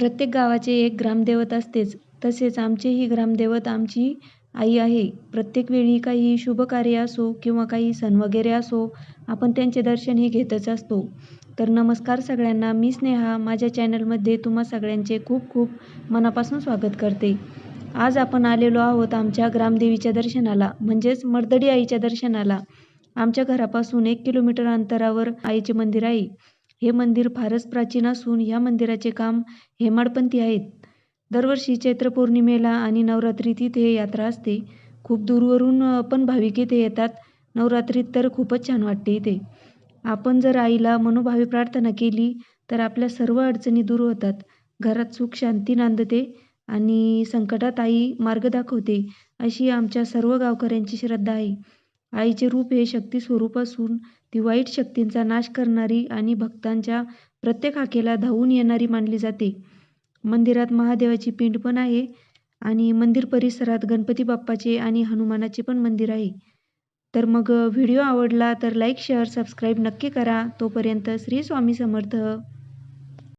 प्रत्येक गावाचे एक ग्रामदैवत असतेच. तसेच आमचेही ग्रामदैवत आमची आई आहे. प्रत्येक वेळी काही शुभ कार्य असो किंवा काही सण वगैरे असो, आपण त्यांचे दर्शनही घेतच असतो. तर नमस्कार सगळ्यांना, मी स्नेहा माझ्या चॅनलमध्ये तुम्हा सगळ्यांचे खूप खूप मनापासून स्वागत करते. आज आपण आलेलो आहोत आमच्या ग्रामदेवीच्या दर्शनाला, म्हणजेच मर्दडी आईच्या दर्शनाला. आमच्या घरापासून 1 किलोमीटर अंतरावर आईचे मंदिर आहे. हे मंदिर फारच प्राचीन असून या मंदिराचे काम हेमाडपंथी आहेत. दरवर्षी चैत्र पौर्णिमेला आणि नवरात्रीत इथे यात्रा असते. खूप दूरवरून पण भाविक इथे येतात. नवरात्रीत तर खूपच छान वाटते इथे. आपण जर आईला मनोभावे प्रार्थना केली तर आपल्या सर्व अडचणी दूर होतात. घरात सुख शांती नांदते आणि संकटात आई मार्ग दाखवते, अशी आमच्या सर्व गावकऱ्यांची श्रद्धा आहे. आईचे रूप हे शक्ती स्वरूप असून ती वाईट शक्तींचा नाश करणारी आणि भक्तांच्या प्रत्येक हाकेला धावून येणारी मानली जाते. मंदिरात महादेवाची पिंड पण आहे आणि मंदिर परिसरात गणपती बाप्पाचे आणि हनुमानाचे पण मंदिर आहे. तर मग व्हिडिओ आवडला तर लाईक, शेअर, सबस्क्राईब नक्की करा. तोपर्यंत श्री स्वामी समर्थ.